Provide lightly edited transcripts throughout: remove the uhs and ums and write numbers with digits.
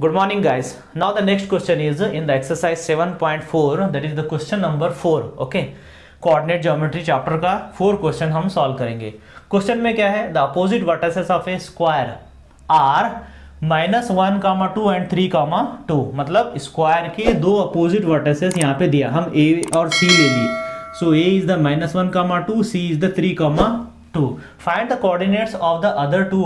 Good morning guys. Now the next question is in the exercise 7.4, that is the question number 4. Okay, coordinate geometry chapter का 4 question हम solve करेंगे. Question में क्या है, the opposite vertices of a square are -1, 2 and 3, 2. मतलब square के दो opposite vertices यहाँ पे दिया, हम ए और सी ले ली. So A is the -1, 2, C is the 3, 2. Find the coordinates of the other 2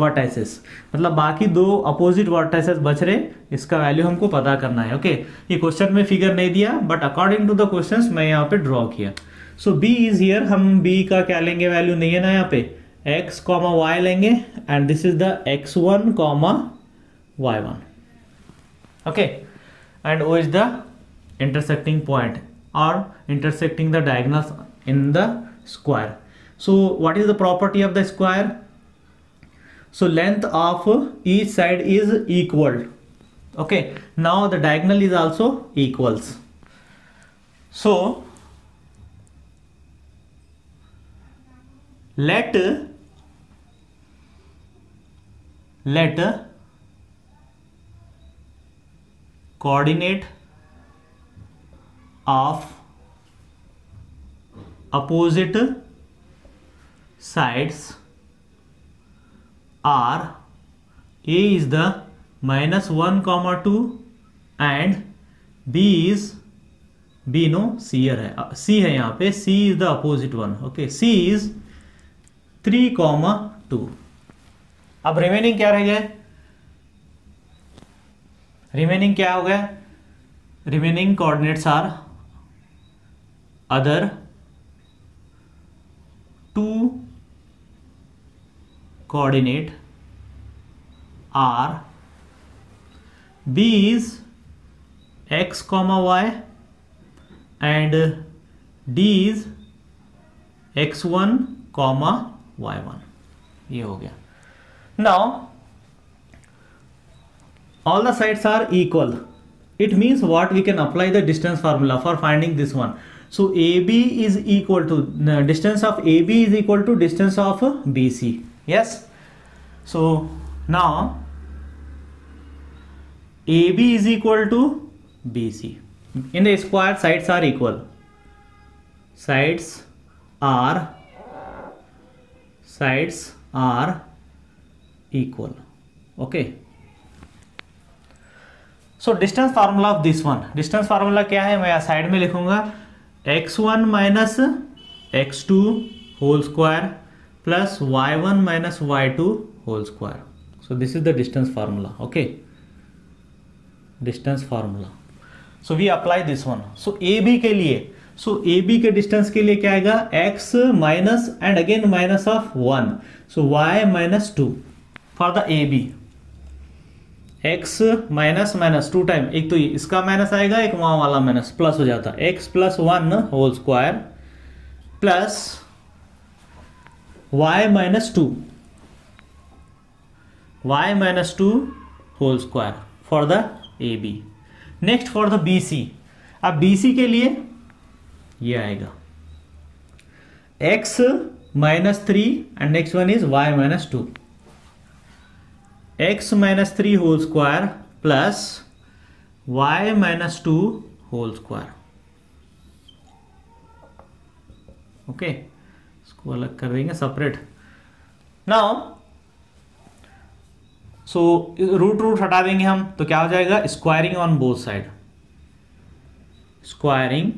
vertices. मतलब बाकी दो अपोजिट वर्टिसेस बच रहे, इसका वैल्यू हमको पता करना है. ओके, ये क्वेश्चन में फिगर नहीं दिया, but according to the questions मैं यहाँ पे ड्रॉ किया. सो बी इज हियर, हम बी का क्या लेंगे, वैल्यू नहीं है ना यहाँ पे, x, y लेंगे and this is the x1, y1. Okay, and o is the intersecting point और intersecting the diagonals in the square. So what is the property of the square? So length of each side is equal. Okay, now the diagonal is also equals. So let coordinate of opposite sides are a is the -1, 2 and b is b no c है, c है यहाँ पे, c is the opposite one. okay, c is 3, 2. अब remaining क्या रह गया, remaining क्या हो गया, remaining coordinates are other 2 coordinate are b is x, y and d is x1, y1. ये हो गया. Now all the sides are equal. It means what, we can apply the distance formula for finding this one. So AB is equal to distance of AB is equal to distance of BC. Yes. So now AB is equal to BC. In the square, sides are equal. Sides are equal. Okay. So distance formula of this one. Distance formula क्या है, मैं side में लिखूंगा x1 minus x2 whole square plus y1 minus y2 whole square. So this is the distance formula. Okay, distance formula. So we apply this one. So AB के लिए, so AB के distance के लिए क्या आएगा, x minus and again minus of 1. So y minus 2 for the AB. x minus 2 time, एक तो इसका माइनस आएगा, एक वहां वाला माइनस, प्लस हो जाता है x + 1 whole square plus y minus 2 whole square for the AB. Next for the BC. अब BC के लिए ये आएगा x -3 and next one is y -2. x -3 whole square plus y -2 whole square. Okay, इसको अलग कर देंगे, सेपरेट. नाउ सो रूट हटा देंगे हम, तो क्या हो जाएगा, squaring on both side. Squaring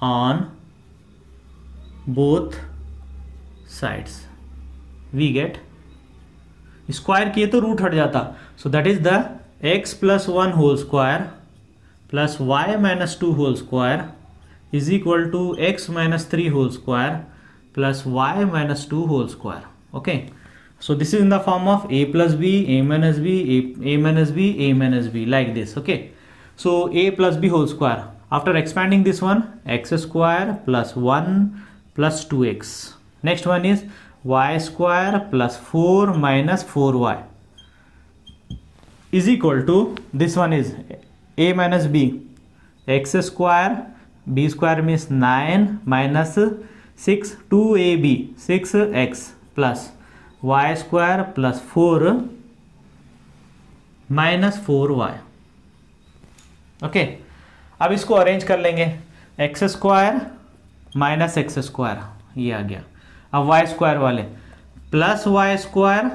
on both sides we get, square किए तो रूट हट जाता. So that is the x + 1 whole square plus y -2 whole square is equal to x -3 whole square plus y -2 whole square. Okay, so this is in the form of a + b, a - b, a - b, a - b, like this. Okay, so a + b whole square, after expanding this one, x² plus 1 plus 2x. Next one is y² plus 4 minus 4y is equal to, this one is a minus b, x², b² means 9 minus 6, 2ab, 6x plus y² plus 4 -4y। Okay, अब इसको arrange कर लेंगे, X square minus X square, ये आ गया। अब Y square वाले plus Y square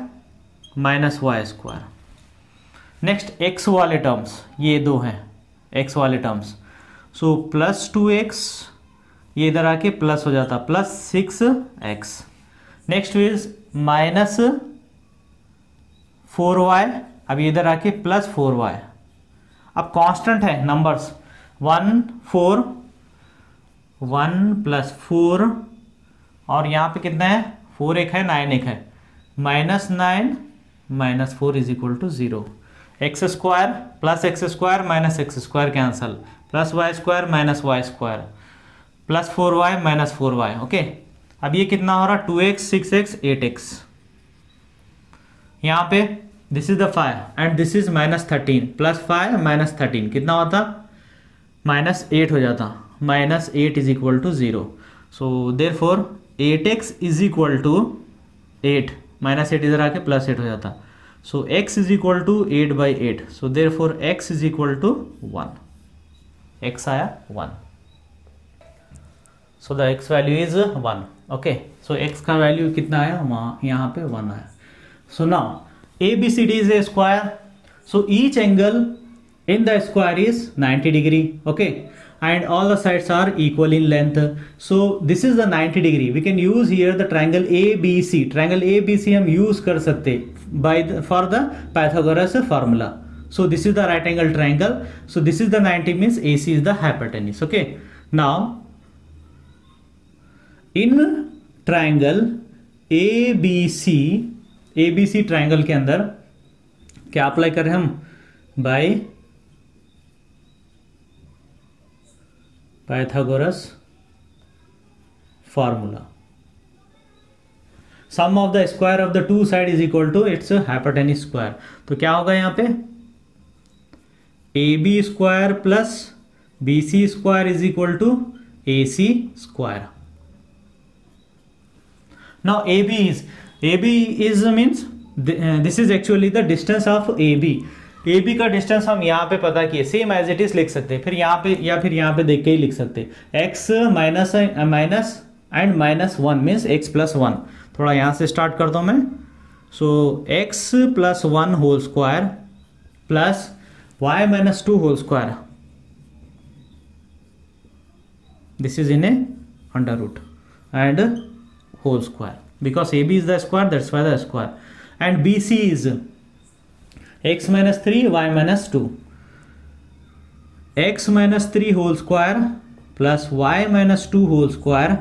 minus Y square. Next X वाले टर्म्स, ये दो हैं एक्स वाले टर्म्स, सो +2x, ये इधर आके प्लस हो जाता +6x। नेक्स्ट इज -4y, अब ये इधर आके +4y। अब कांस्टेंट है नंबर्स, 1 4 1 + 4, और यहाँ पे कितना है 4 एक है 9 एक है, -9 - 4 = 0। X square plus X square minus X square cancel, +y square minus Y square, +4y - 4y। Okay, अब ये कितना हो रहा 2x 6x 8x। यहाँ पे this is the 5 and this is -13, +5 - 13 कितना होता -8 हो जाता, -8 = 0। सो देयरफॉर 8x = 8, -8 इधर आके +8 हो जाता, सो x = 8/8, so therefore x = 1, x आया 1, so the x value is 1। Okay, so x का वैल्यू कितना आया, वहाँ यहाँ पे 1 आया। So now ABCD is a square, so each angle in the square is 90 degree, okay, and all the sides are equal in length, so this is the 90 degree। we can use here the triangle ABC, triangle ABC हम use कर सकते by for the Pythagoras formula। so this is the right angle triangle, so this is the 90 means AC is the hypotenuse। okay, now in triangle ABC triangle के अंदर क्या apply कर रहे हैं हम, by Pythagoras formula, sum of the square of the two side is equal to its hypotenuse square. तो क्या होगा यहाँ पे AB square plus BC square is equal to AC square. Now AB is means this is actually the distance of AB का distance हम यहाँ पे पता किए, सेम एज इट इज लिख सकते हैं, फिर यहाँ पे या फिर यहाँ पे देख के ही लिख सकते हैं, x minus and -1 means x + 1। थोड़ा यहाँ से स्टार्ट करता हूँ मैं, so x + 1 whole square plus y - 2 whole square, this is in a under root and whole square, because AB is the square, that's why the square, and BC is x - 3 y - 2, x - 3 whole square plus y - 2 whole square,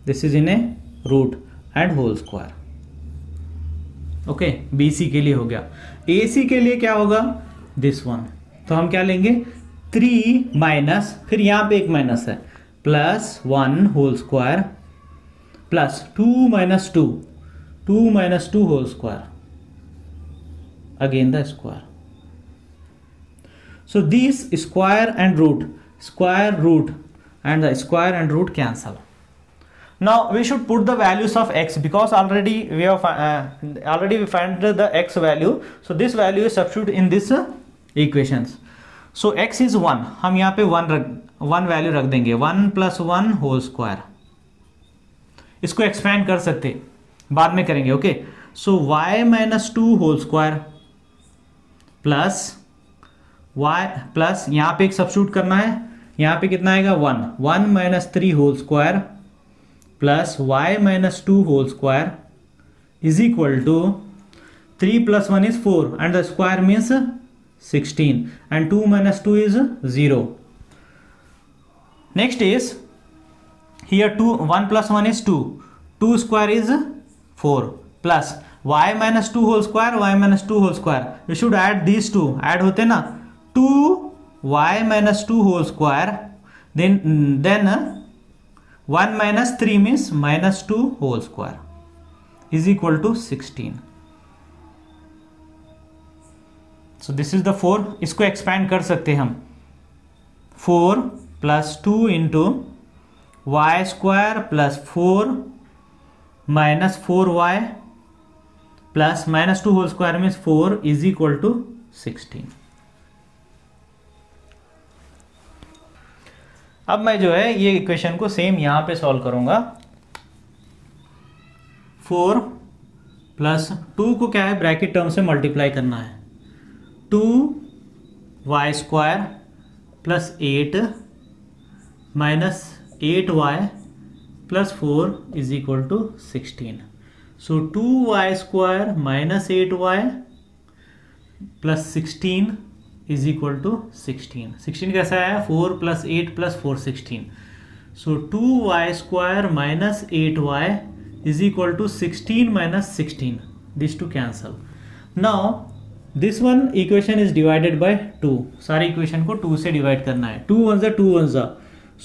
this is in a root and whole square। Okay, BC के लिए हो गया। AC के लिए क्या होगा, this one, तो हम क्या लेंगे 3 माइनस, फिर यहाँ पे एक माइनस है, +1 whole square plus 2 - 2 whole square, again the square. So this square and root and the square and root cancel। now we should put the values of x, because already we find the x value, so this value is substitute in this equations। so x is 1, हम यहाँ पे 1 value रख देंगे, 1 + 1 whole square. इसको expand कर सकते बाद में करेंगे। Okay, so y - 2 whole square plus y plus यहाँ पे एक सब्स्टिट्यूट करना है, यहाँ पे कितना आएगा 1 - 3 whole square plus y - 2 whole square is equal to 3 + 1 is 4 and the square means 16 and 2 - 2 is 0। next is here 1 + 1 is 2 square is 4 plus y - 2 whole square, y - 2 whole square, we should add these two, add होते ना 2y - 2 whole square, then 1 - 3 means -2 whole square is equal to 16। so this is the 4, इसको expand कर सकते हैं हम, 4 + 2 into y square plus 4 minus 4y plus -2 whole square means 4 is equal to 16। अब मैं जो है ये इक्वेशन को सेम यहां पे सॉल्व करूंगा। 4 प्लस 2 को क्या है ब्रैकेट टर्म से मल्टीप्लाई करना है। 2y² plus 8 minus 8y plus 4 is equal to 16। So 2y² minus 8y plus 16 is equal to 16। 16 कैसा आया 4 plus 8 plus 4 16। So 2y² minus 8y is equal to 16 minus 16. These two cancel. Now this one equation is divided by 2. सारी equation को 2 से divide करना है। 2 1 जा 2 1 जा,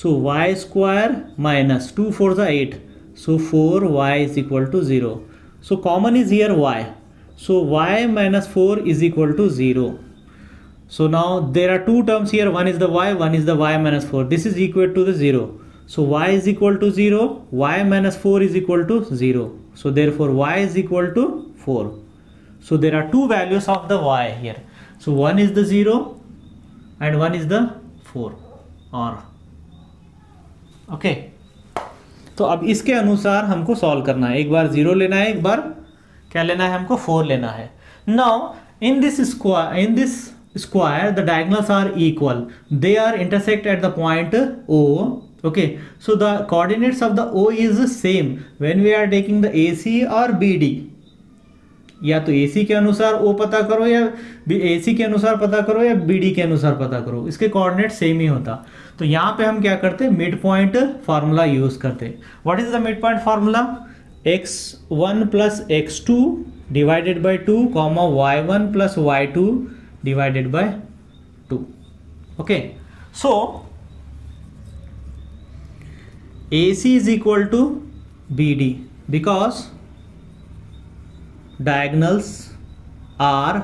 so y² minus 2 4 जा 8, so 4y is equal to 0. So common is here y, so y minus 4 is equal to 0. So now there are two terms here, one is the y, one is the y minus 4. This is equal to the 0. So y is equal to 0, y minus 4 is equal to 0. So therefore y is equal to 4. So there are two values of the y here. So one is the 0 and one is the 4 or okay. तो अब इसके अनुसार हमको solve करना है। एक बार 0 लेना है, एक बार क्या लेना है हमको 4 लेना है। Now in this square the diagonals are equal, they are intersect at the point O. Okay, so the coordinates of the O is same when we are taking the AC or BD. या तो AC के अनुसार O पता करो या AC के अनुसार पता करो या BD के अनुसार पता करो, इसके कोऑर्डिनेट सेम ही होता। तो यहाँ पे हम क्या करते, मिड पॉइंट फार्मूला यूज करते। What is the mid point formula? x1 plus x2 divided by 2 comma y1 plus y2 divided by 2। Okay, so AC is equal to BD because diagonals are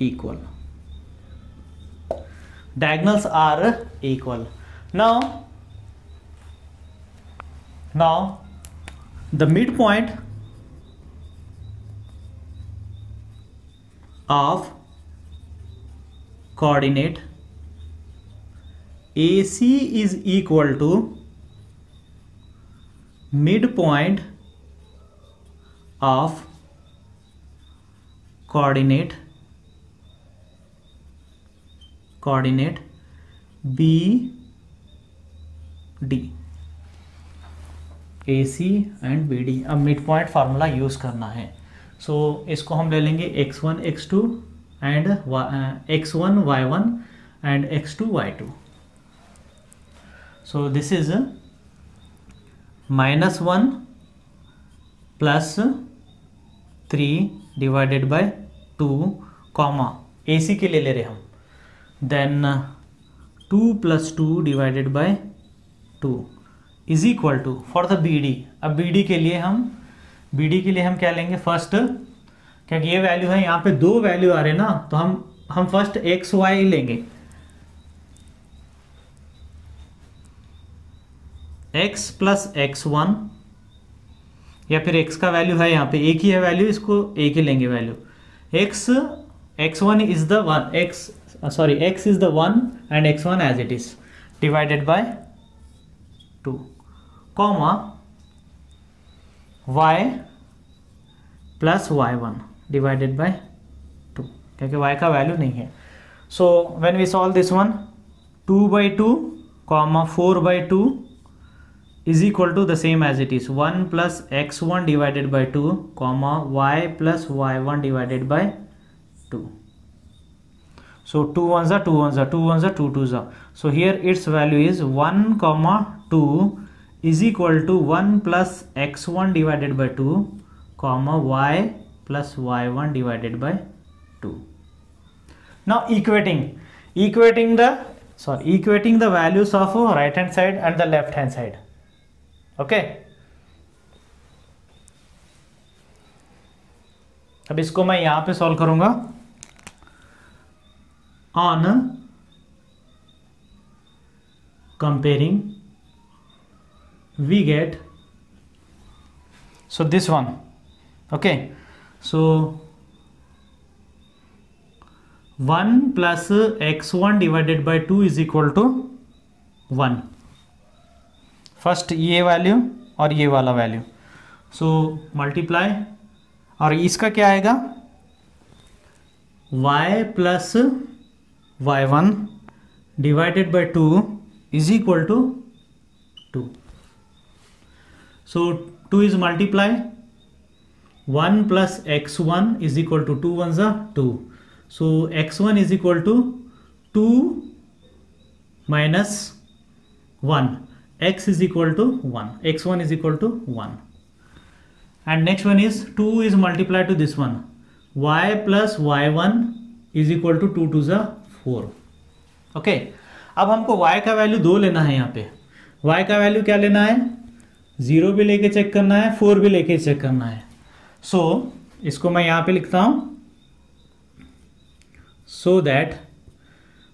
equal. Diagonals are equal. Now the midpoint of coordinate AC is equal to midpoint of coordinate BD, AC and BD। अब mid point formula use करना है। सो इसको हम ले लेंगे x1 x2 and x1 y1 and x2 y2। So this is -1 plus 3 divided by 2 comma AC के लिए ले रहे हम, then 2 plus 2 divided by 2 is equal to for the BD। अब BD के लिए हम क्या लेंगे फर्स्ट, क्योंकि ये वैल्यू है यहाँ पे दो वैल्यू आ रहे हैं ना, तो हम फर्स्ट XY लेंगे। x प्लस x1 या फिर x का वैल्यू है यहाँ पे एक ही है वैल्यू, इसको एक ही लेंगे value. x1 is the one, x is the 1 and x1 as it is divided by 2 comma y plus y1 divided by 2, क्योंकि y का वैल्यू नहीं है। So when we solve this one, 2/2 comma 4/2 is equal to the same as it is 1 plus x1 divided by 2 comma y plus y1 divided by 2. So 2 1s are 2 1s are 2 1s are 2 2s are. So here its value is 1 comma 2 is equal to 1 plus x1 divided by 2 comma y plus y1 divided by 2. Now equating the values of right hand side and the left hand side. Okay अब इसको मैं यहां पे solve करूंगा। On comparing we get, so this one, okay, so 1 plus x1 divided by 2 is equal to 1। First ये वैल्यू और ये वाला वैल्यू, सो मल्टीप्लाई, और इसका क्या आएगा y plus y1 divided by 2 is equal to 2। So 2 is multiply, 1 plus x1 is equal to 2 1 ज़ा 2, so x1 is equal to 2 minus 1, x is equal to 1, x1 is equal to 1, and next one is 2 is multiplied to this one, y plus y1 is equal to 2 2 is 4। Okay, अब हमको y का value 2 लेना है। यहाँ पे y का value क्या लेना है, 0 भी लेके चेक करना है, 4 भी लेके चेक करना है। सो इसको मैं यहाँ पे लिखता हूँ, so that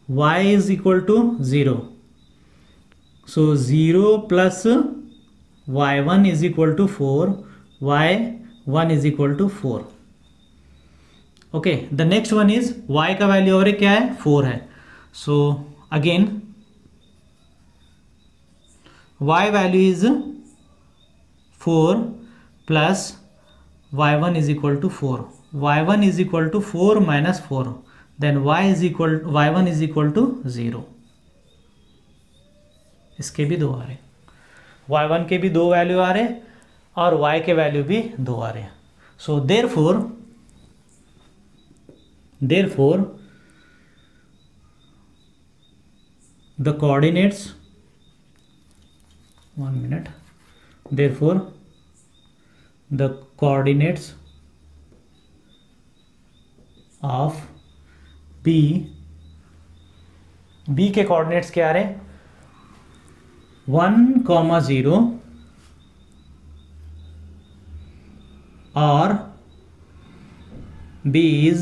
y is equal to 0, so 0 plus y1 is equal to 4, y1 is equal to 4। okay, the next one is y का वैल्यू और क्या है 4 है, so again y value is 4 plus y1 is equal to 4, y1 is equal to 4 minus 4, then y1 is equal to 0। इसके भी 2 आ रहे, y1 के भी 2 वैल्यू आ रहे और y के वैल्यू भी 2 आ रहे। So therefore the coordinates, 1 minute, therefore the coordinates of B के कोऑर्डिनेट्स क्या आ रहे, 1, 0 और b is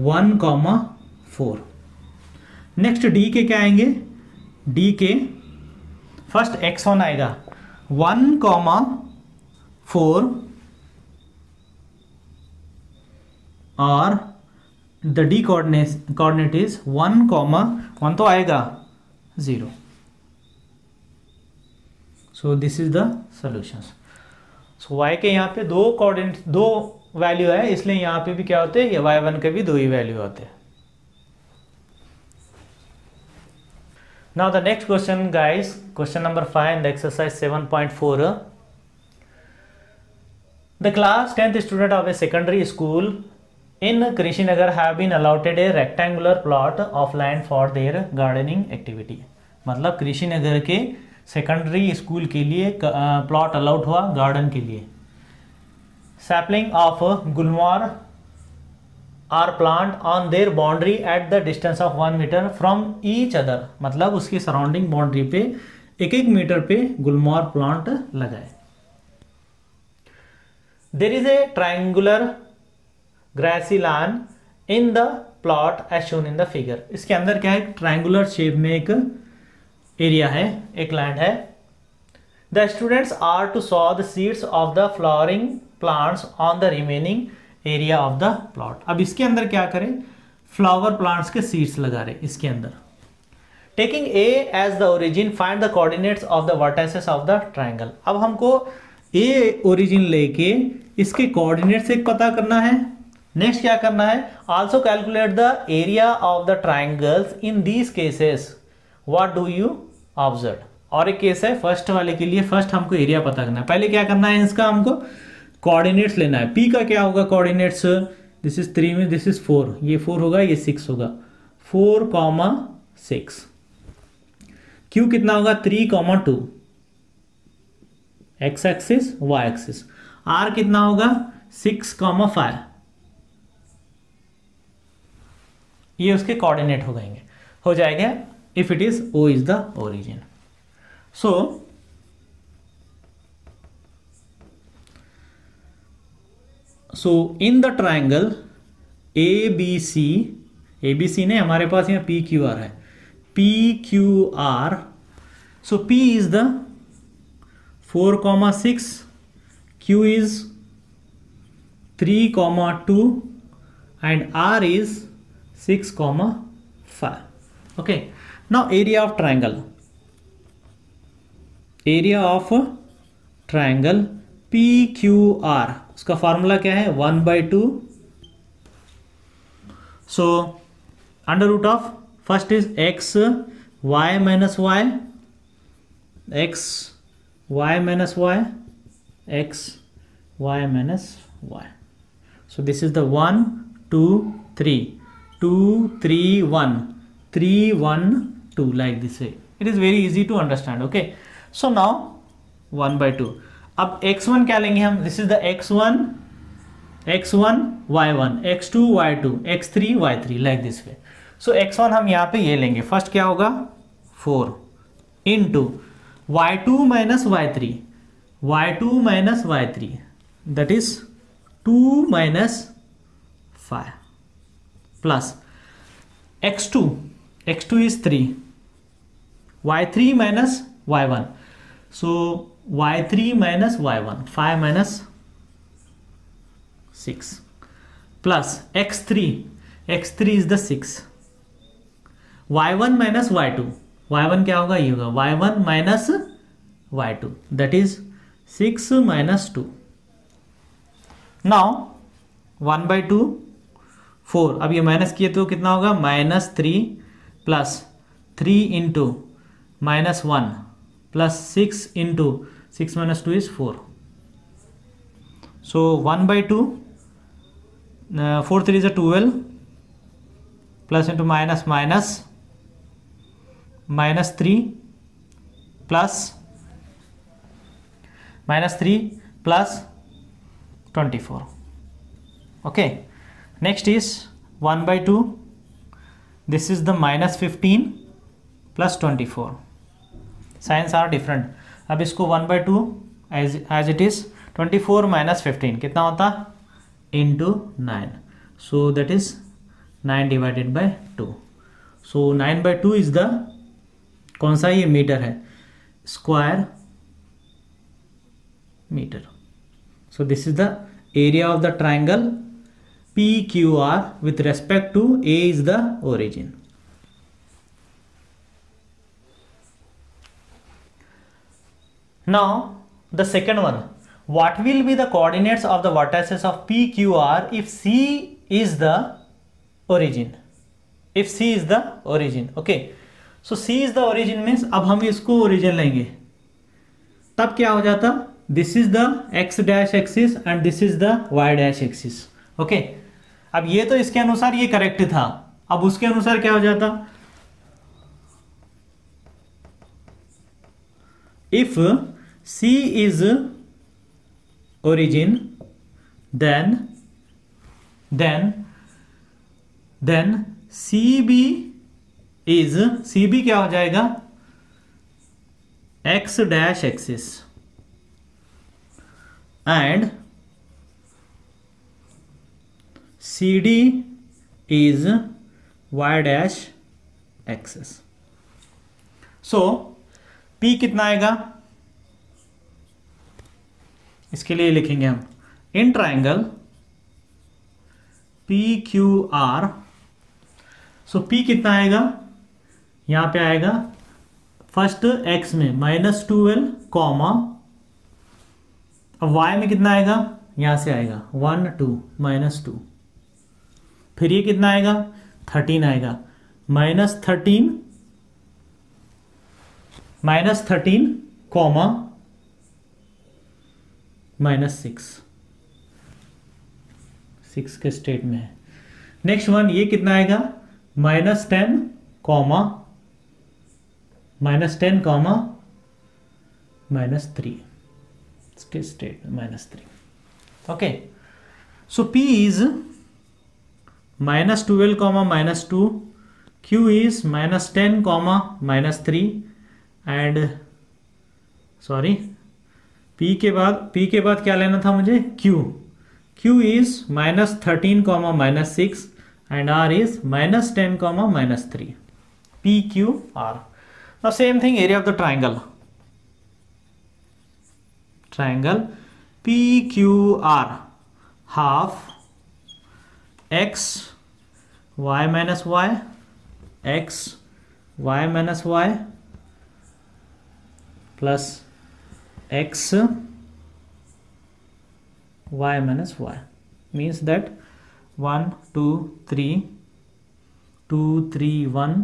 1, 4। नेक्स्ट d के क्या आएंगे, d के फर्स्ट x1 आएगा 1, 4 और द d कोऑर्डिनेट इज 1, 1 तो आएगा 0। सो this is the solutions. So y के यहाँ पे 2 कोऑर्डिनेट 2 वैल्यू है, इसलिए यहाँ पे भी क्या होते हैं, y1 के भी 2 ही वैल्यू होते हैं। Now the next question guys, question number 5 in the exercise 7.4। The class 10th student of a secondary school in Krishinagar have been allotted a rectangular plot of land for their gardening activity। मतलब कृषिनगर के secondary school के लिए plot allowed हुआ garden के लिए। Sapling of gulmohar are plant on there boundary at the distance of 1 metre from each other, मतलब उसकी surrounding boundary पे 1-1 मीटर पे गुलमोहर प्लांट लगाए। There is a triangular grassy land in the plot as shown in the figure. इसके अंदर क्या है, ट्रायंगुलर शेप में एक एरिया है, एक लैंड है। The students are to sow the seeds of the flowering plants on the remaining area of the plot. अब इसके अंदर क्या करें, फ्लावर प्लांट्स के सीड्स लगा रहे इसके अंदर। Taking A as the origin find the coordinates of the vertices of the triangle. अब हमको ए ओरिजिन लेके इसके कोऑर्डिनेट्स एक पता करना है। नेक्स्ट क्या करना है, also calculate the area of the triangles in these cases, what do you observe. और एक केस है फर्स्ट वाले के लिए, फर्स्ट हमको एरिया पता करना है। पहले क्या करना है, इसका हमको कोऑर्डिनेट्स लेना है। पी का क्या होगा कोऑर्डिनेट्स, दिस इज 3 में, दिस इज 4, ये 4 होगा, ये 6 होगा, 4, 6। क्यू कितना होगा, 3, 2, x axis y axis. R कितना होगा, 6, 5, ये उसके कोऑर्डिनेट हो जाएगा if it is O is the origin. So in the triangle ABC ने हमारे पास यहाँ PQR है, PQR। सो P is the 4, 6, Q is 3, 2 and R is 6, 5. Okay. Now area of triangle. Area of triangle PQR. उसका formula क्या है? 1/2. So under root of first is x y minus y, x y minus y, x y minus y. So this is the 1 2 3 2 3 1 3 1 2 like this way. It is very easy to understand. Okay. So now 1/2. अब x1 क्या लेंगे हम? This is the x1 y1 x2 y2 x3 y3 like this way. So x1 हम यहाँ पे ये लेंगे. First क्या होगा? 4 into y2 minus y3 that is 2 minus 5 plus x2 is 3 y3 minus y1. So y3 minus y1 5 minus 6 plus x3 is the 6 y1 minus y2 y1 क्या होगा? ये होगा y1 minus y2 that is 6 minus 2. now 1/2 4. अब ये minus किए तो कितना होगा? -3 plus 3 into -1 plus 6 into 6 minus 2 is 4. So 1/2 4 3 is a 12 plus into minus -3 plus -3 plus 24. Okay. Next is 1/2. This is the -15 plus 24. Signs are different. अब इसको 1/2 as it is 24 minus 15 कितना होता? into 9. So that is 9 divided by 2. So 9/2 is the कौन सा? ये metre है, square metre. So this is the area of the triangle PQR with respect to A is the origin. Now the second one, what will be the coordinates of the vertices of PQR if C is the origin? If C is the origin. Okay. So C is the origin means अब हम इसको origin लेंगे, तब क्या हो जाता? This is the x dash axis and this is the y dash axis. Okay. अब ये तो इसके अनुसार ये करेक्ट था, अब उसके अनुसार क्या हो जाता? If C is origin, then CB क्या हो जाएगा? x dash axis and CD is y dash axis. So P कितना आएगा? इसके लिए लिखेंगे हम इन ट्राइंगल PQR. सो P कितना आएगा? यहां पे आएगा फर्स्ट x में -12 कॉमा, अब y में कितना आएगा? यहां से आएगा 1 2 -2. फिर ये कितना आएगा? 13 आएगा, -13 कॉमा -6 के स्टेट में है. नेक्स्ट वन ये कितना आएगा? -10 कॉमा -3 इसके स्टेट में -3. Okay. So P is -12 comma -2, Q is -10 comma -3 and sorry P के बाद क्या लेना था मुझे? Q is -13 comma -6 and R is -10 comma -3. PQR. Now same thing, area of the triangle PQR, half x y minus y, x y minus y plus x y minus y, means that 1 2 3 2 3 1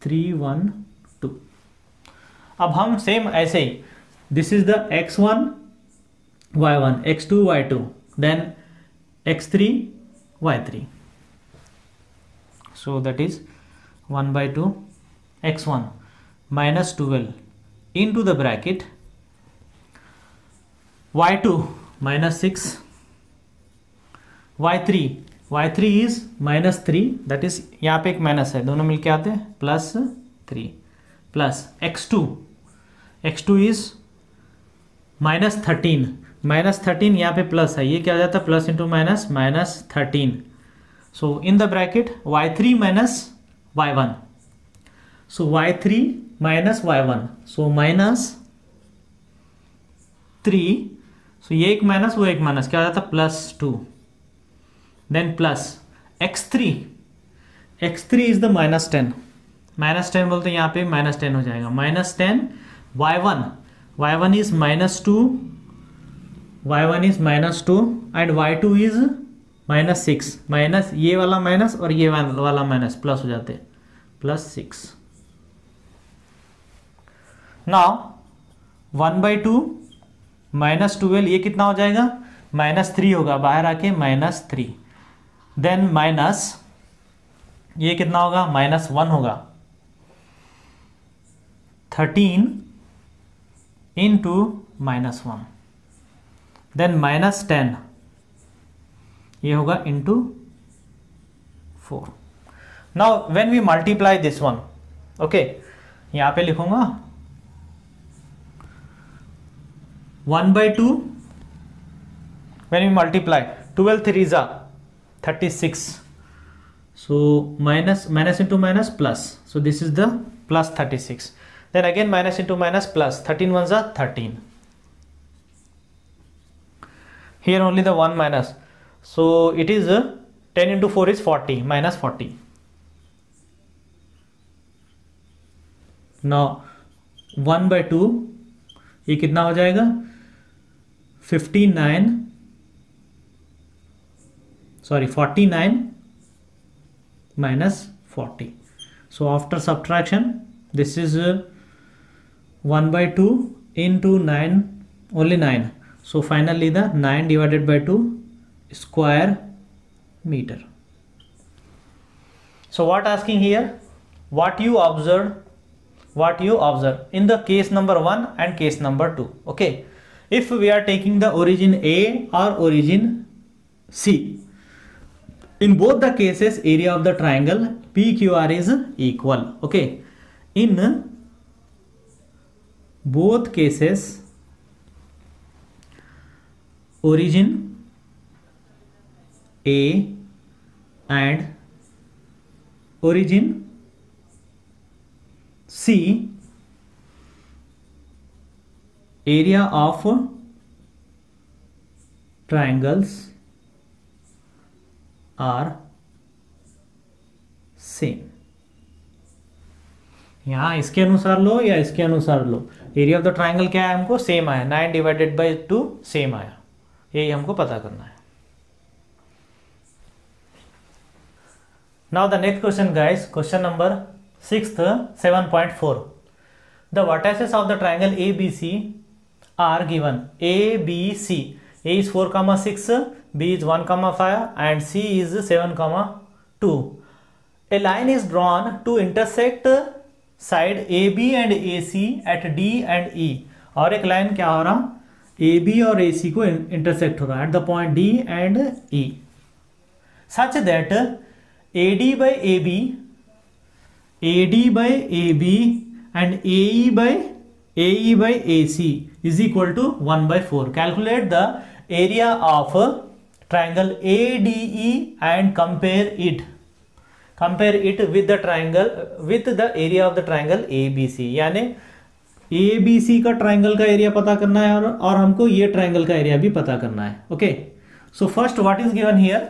3 1 2। अब हम same ऐसे ही, this is the x1 y1 x2 y2 then x3 y3, so that is 1 by 2 x1 minus 12 into the bracket y2 minus 6 y3 is minus 3, that is यहाँ पे एक minus है, दोनों मिलके आते हैं plus 3 plus x2 is minus 13 यहाँ पे प्लस है, ये क्या हो जाता है plus into minus minus 13, so in the bracket y3 minus y1, so y3 minus y1, so minus 3, सो ये एक माइनस वो एक माइनस, क्या हो जाता है plus 2, then plus x3 is the minus 10 बोलते हैं यहाँ पे माइनस 10 हो जाएगा, minus 10 y1 is minus 2, and y2 is minus 6, minus ये वाला माइनस और ये वाला माइनस प्लस हो जाते हैं प्लस 6। नाउ 1 by 2 माइनस 12, ये कितना हो जाएगा माइनस 3 होगा, बाहर आके माइनस 3, देन माइनस ये कितना होगा माइनस 1 होगा, 13 इंटू माइनस 1, देन माइनस 10 ये होगा into 4। Now when we multiply this one, okay यहां पे लिखूंगा 1 by 2 when we multiply 12 3s are 36, so minus into minus plus, so this is the plus 36, then again minus into minus plus 13 ones are 13, here only the one minus, so it is 10 into 4 is 40 minus 40। now 1 by 2 ये कितना हो जाएगा 49 minus 40, so after subtraction this is 1 by 2 into 9, only 9, so finally the 9 divided by 2 square meter। so what asking here, what you observe in the case number 1 and case number 2, okay, if we are taking the origin A or origin C, in both the cases area of the triangle PQR is equal, okay, in both cases origin A and origin C, area of triangles are same। यहाँ इसके अनुसार लो या इसके अनुसार लो, area of the triangle क्या है हमको same आया, 9 डिवाइडेड बाई 2 सेम आया, यही हमको पता करना है। Now the next question guys, question number 6th 7.4, the vertices of the triangle ABC are given, ABC, A is 4,6, B is 1,5 and C is 7,2. A line is drawn to intersect side AB and AC at D and E, और एक line क्या हो रहा AB और AC को intersect हो रहा है at the point D and E, such that AD by AB and AE by AC is equal to 1 by 4. Calculate the area of triangle ADE and compare it with the triangle with the area of the triangle ABC। यानी ABC का triangle का area पता करना है और हमको ये triangle का एरिया भी पता करना है। Okay, so first what is given here,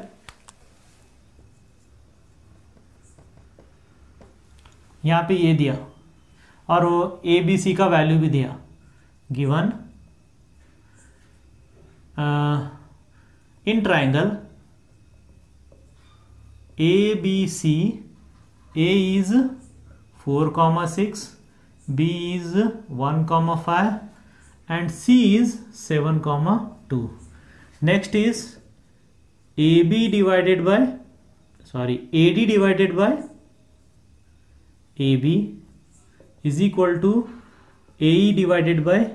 यहाँ पे ये दिया और वो ए बी सी का वैल्यू भी दिया, given in triangle A B C, A is 4,6, B is 1,5 and C is 7,2. Next is AD divided by AB is equal to AE divided by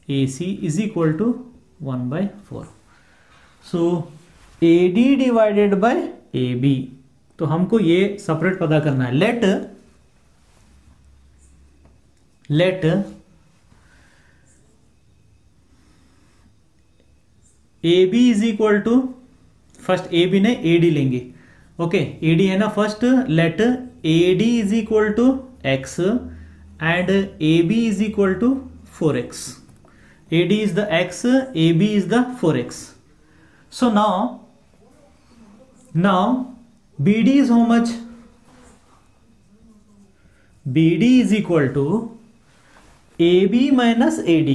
AC is equal to 1/4. So AD divided by AB, तो हमको ये separate पता करना है. Let AB is equal to, first AB ने AD लेंगे, okay AD है ना first. Let AD is equal to x and AB is equal to 4x. AD is the x, AB is the 4x. So now BD is how much? BD is equal to AB minus AD.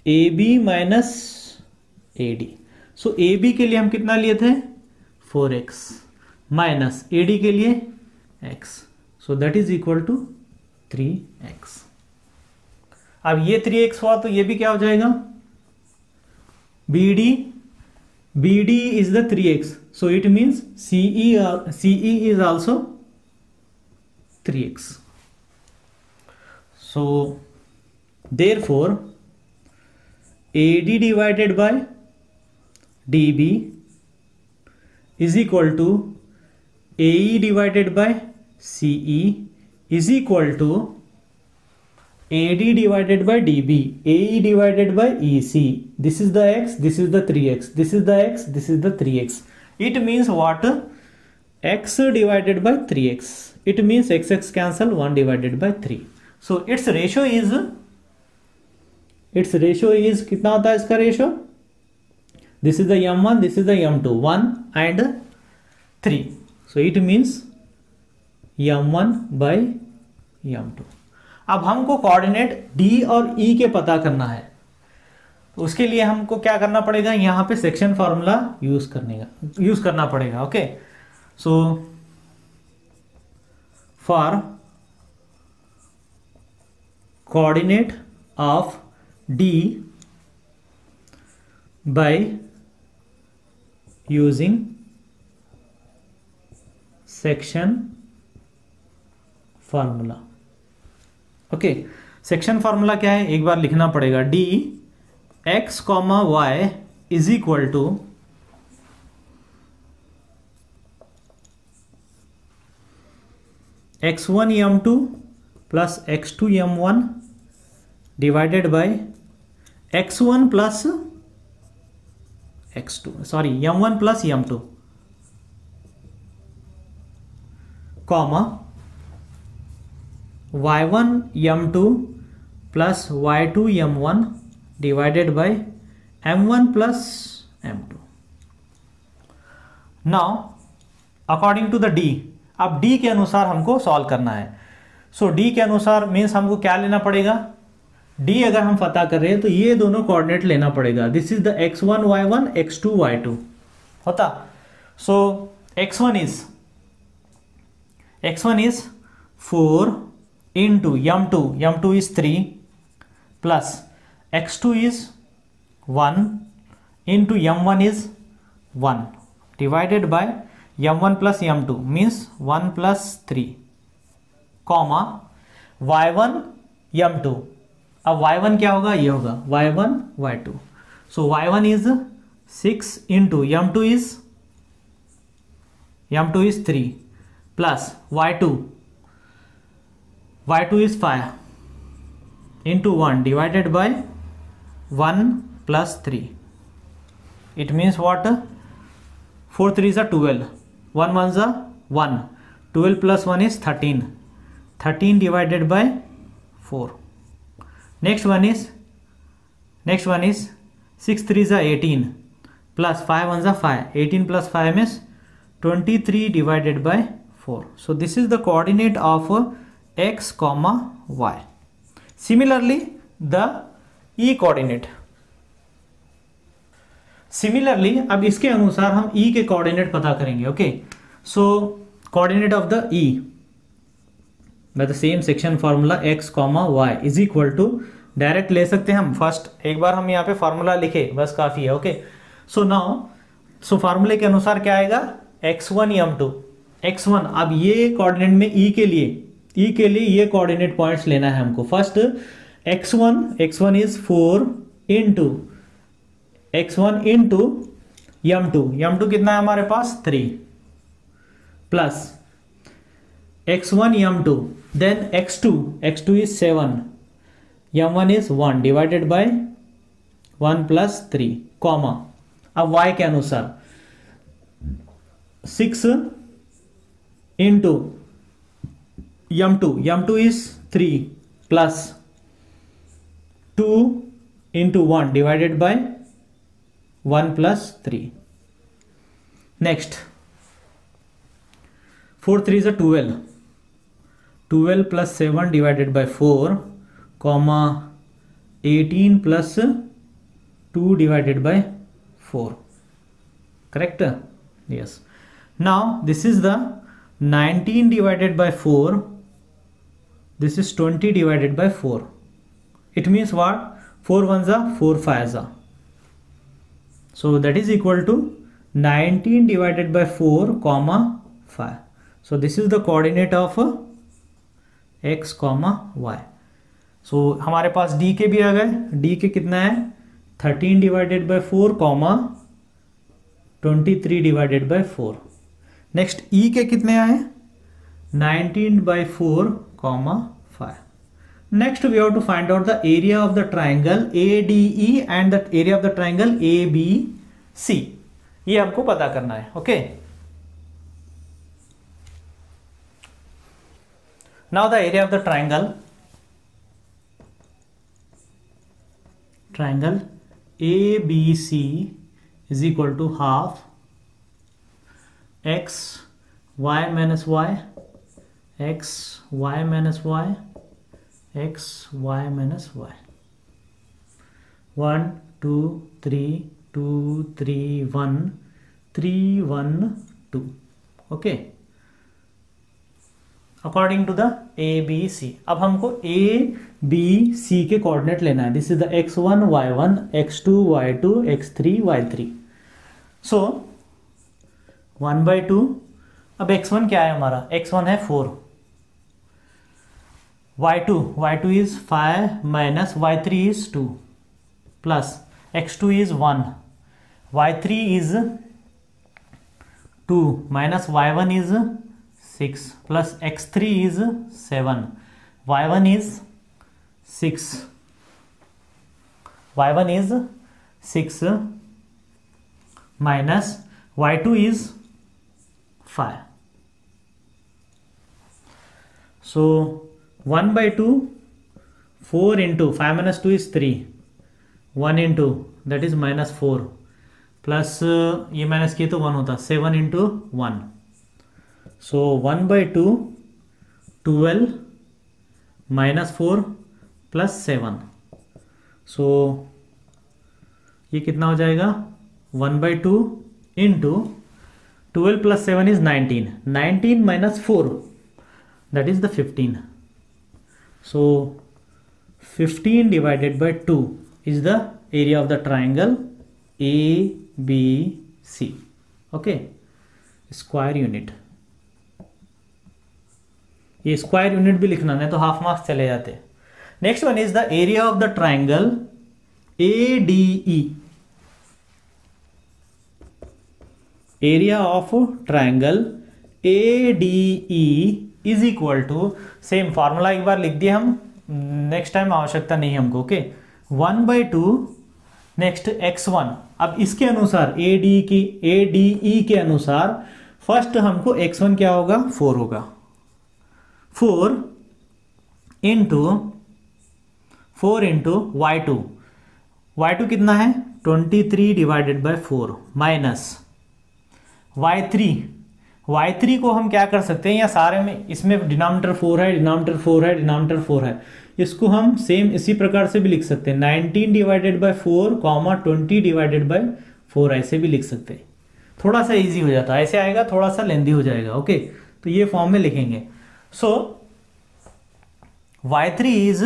AB minus AD. So AB के लिए हम कितना लिए थे? 4x minus AD के लिए x. So that is equal to 3x. अब ये 3x हुआ तो ये भी क्या हो जाएगा? BD is the 3x. So it means CE is also 3x. So therefore AD divided by DB is equal to AE divided by CE is equal to AD divided by DB, AE divided by EC. This is the x, this is the 3x, this is the x, this is the 3x. It means what? X divided by 3x. It means x cancel, 1 divided by 3. So its ratio is कितना होता है इसका ratio? This is the m1, this is the m2, 1 and 3. So it means m1 by m2. अब हमको coordinate D और E के पता करना है, तो उसके लिए हमको क्या करना पड़ेगा? यहाँ पे सेक्शन फॉर्मूला यूज करना पड़ेगा. Okay, so for coordinate of D by using section formula. Okay, section formula क्या है एक बार लिखना पड़ेगा. D x, y is equal to x1 m2 plus x2 m1 divided by x1 plus x2, m1 plus m2 comma y1 m2 plus y2 m1 divided by m1 plus m2. Now according to the D, अब D के अनुसार हमको solve करना है. सो D के अनुसार means हमको क्या लेना पड़ेगा? D अगर हम पता कर रहे हैं तो ये दोनों कोऑर्डिनेट लेना पड़ेगा. This is the x1 y1 x2 y2 होता. सो x1 is 4 into m2 is 3 plus x2 is 1 into m1 is 1 divided by m1 plus m2 means 1 plus 3 comma y1 m2. अब y1 क्या होगा? ये होगा y1 y2. So y1 is 6 into m2 is 3 plus y2 is 5 into 1 divided by 1 plus 3. It means what? 4 3s are 12, 1 1s are 1, 12 plus 1 is 13, 13 divided by 4. Next one is 6 3s are 18 plus 5 1s are 5, 18 plus 5 is 23 divided by 4. So this is the coordinate of x comma y. Similarly, the e coordinate. Similarly, अब इसके अनुसार हम e के coordinate पता करेंगे. Okay, so coordinate of the e by the same section formula x comma y is equal to, direct ले सकते हैं हम. फर्स्ट एक बार हम यहाँ पे फॉर्मूला लिखे बस काफी है. ओके, सो नाउ सो फार्मूले के अनुसार क्या आएगा, x1 m2 x1. अब ये कोऑर्डिनेट में e के लिए ये कोऑर्डिनेट पॉइंट्स लेना है हमको. First x1 is 4 into x1 into m2 कितना है हमारे पास 3 plus x1 m2, then x2 is 7, m1 is 1 divided by 1 plus 3 comma. अब y के अनुसार 6 into m2 is 3 plus 2 into 1 divided by 1 plus 3. Next 4 3 is 12 plus 7 divided by 4 comma 18 plus 2 divided by 4. Correct? Yes. Now this is the 19 divided by 4. This is 20 divided by 4. It means what? 4 ones are 4 5s are. So that is equal to 19 divided by 4 comma 5. So this is the coordinate of x comma y. So हमारे पास d के भी आ गए. d के कितना है 13 divided by 4 comma 23 divided by 4. Next e के कितने आए 19 by 4 comma 5. Next we have to find out the area of the triangle ADE and the area of the triangle ABC. ये हमको पता करना है. ओके, now the area of the triangle ABC is equal to half x y minus y x y minus y x y minus y. 1 2 3 2 3 1 3 1 2. Okay, according to the ABC. अब हमको ABC के coordinate लेना है. This is the x1 y1 x2 y2 x3 y3. सो 1/2. अब x1 क्या है हमारा, x1 है 4, y2 is 5 minus y3 is 2 plus x2 is 1, y3 is 2 minus y1 is 6 plus x3 is 7, y1 is 6 minus y2 is 5. So 1/2 4 into 5 minus 2 is 3, 1 into that is minus 4 plus ये minus किए तो 1 होता, 7 into 1. So 1/2 12 minus 4 plus 7. So ये कितना हो जाएगा 1/2 into 12 plus 7 is 19. 19 minus 4 that is the 15. So 15 divided by 2 is the area of the triangle ABC. Okay, square unit. ये square unit भी लिखना है तो हाफ मार्क्स चले जाते. Next one is the area of the triangle ADE. Area of triangle ADE is equal to, same formula एक बार लिख दिए हम, नेक्स्ट टाइम आवश्यकता नहीं हमको. Okay, 1/2 next x1. अब इसके अनुसार ADE के अनुसार फर्स्ट हमको x1 क्या होगा 4 होगा. 4 इंटू y2 कितना है 23 divided by 4 minus y3 y3 को हम क्या कर सकते हैं, या सारे में इसमें डिनोमिनेटर 4 है, डिनोमिनेटर 4 है, डिनोमिनेटर 4 है, इसको हम सेम इसी प्रकार से भी लिख सकते हैं 19 divided by 4 comma 20 divided by 4, ऐसे भी लिख सकते हैं। थोड़ा सा इजी हो जाता है, ऐसे आएगा थोड़ा सा लेंदी हो जाएगा। ओके, तो ये फॉर्म में लिखेंगे। सो y3 is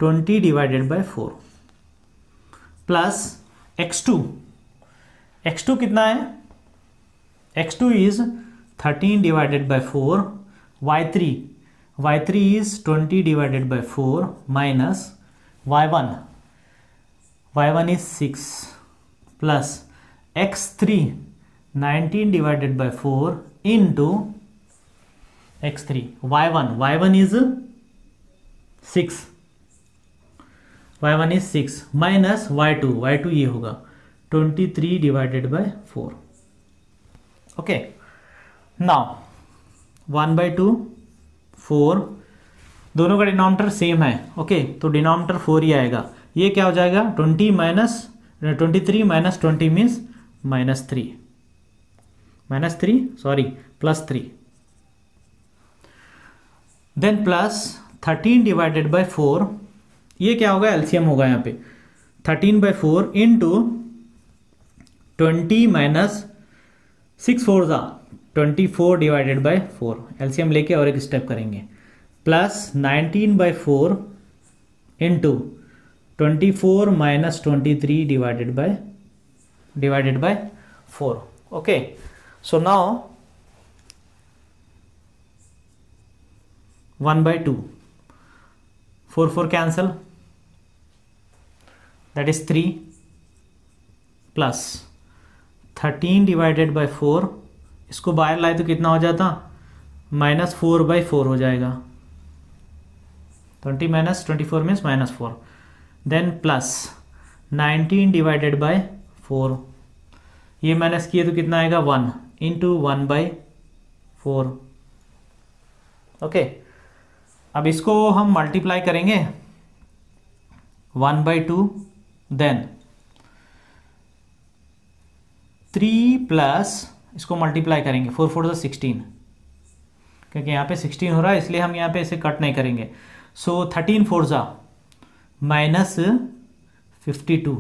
20 divided by 4 plus x2 कितना है, x2 is 13 divided by 4, y3 is 20 divided by 4 minus y1 is 6 plus x3 19 divided by 4 into x3, y1 is 6 minus y2 ये होगा 23 डिवाइडेड बाय 4। ओके, नाउ 1/2 4, दोनों का denominator same है। ओके, तो denominator 4 ही आएगा। ये क्या हो जाएगा 23 minus 20 means plus 3, then plus 13 divided by 4, ये क्या होगा एलसीएम होगा यहाँ पे 13/4 into 20 minus 6 4 24 divided by 4, LCM लेके और एक स्टेप करेंगे, plus 19/4 into 24 minus 23 divided by 4। Okay, so now 1/2, 4 cancel, that is 3 plus 13 divided by 4, इसको बाहर लाए तो कितना हो जाता -4/4 हो जाएगा, 20 minus 24 means -4, then plus 19 divided by 4, ये माइनस किए तो कितना आएगा 1 इंटू 1/4। ओके, अब इसको हम मल्टीप्लाई करेंगे 1/2, देन 3 प्लस इसको मल्टीप्लाई करेंगे 4 4 16, क्योंकि यहाँ पे 16 हो रहा है इसलिए हम यहाँ पे इसे कट नहीं करेंगे। सो 13 4 माइनस 52,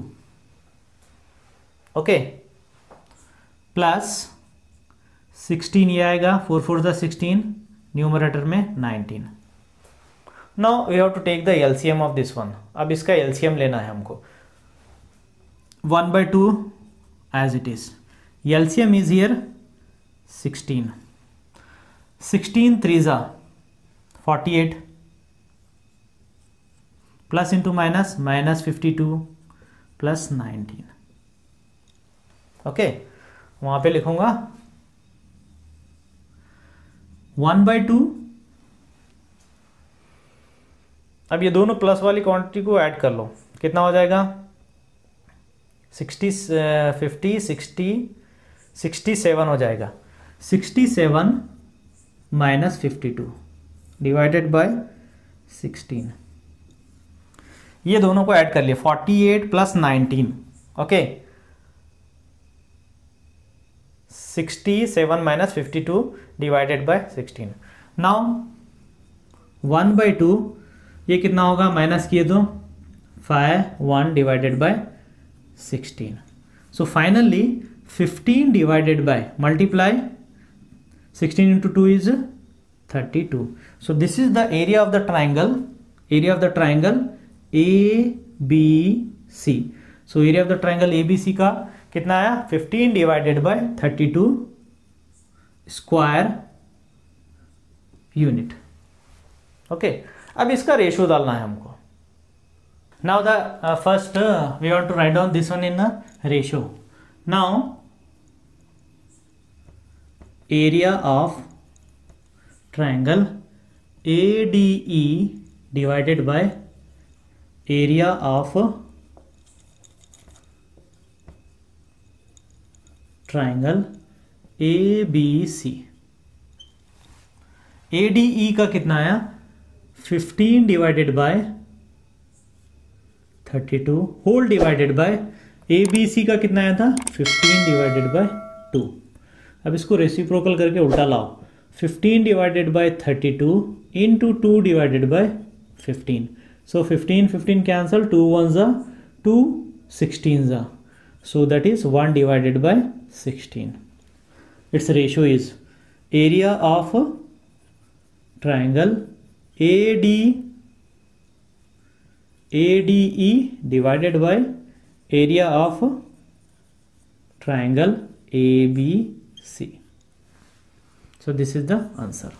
ओके, प्लस 16 ये आएगा 4 4 16, न्यूमरेटर में 19। Now we have to take the LCM of this one. अब इसका एलसीएम लेना है हमको। 1/2 as it is, LCM is here 16 3 48 plus into minus -52 plus 19। Okay, वहां पे लिखूंगा 1/2। अब ये दोनों प्लस वाली क्वांटिटी को ऐड कर लो, कितना हो जाएगा 67 हो जाएगा, 67 माइनस 52 डिवाइडेड बाय 16, ये दोनों को ऐड कर लिए 48 plus 19। Okay, 67 minus 52 divided by 16। Now 1/2 ये कितना होगा, माइनस किए तो 1 divided bye 16। So finally 15 divided by multiply 16 into 2 is 32। So this is the area of the triangle ABC। So area of the triangle ABC का कितना आया 15 divided by 32 square unit. Okay, अब इसका रेशियो डालना है हमको। Now the first we want to write down this one in ratio. Now area of triangle ADE divided by area of triangle ABC। ADE का कितना आया 15 divided by 32 whole divided by ABC का कितना आया था 15 डिवाइडेड बाय 2। अब इसको reciprocal करके उल्टा लाओ, 15 divided by 32 into 2 divided bye 15. So 15 cancel, 2 1s are 2 16s are, so that is 1 divided by 16. Its ratio is area of triangle ADE divided by area of triangle ABC. So this is the answer.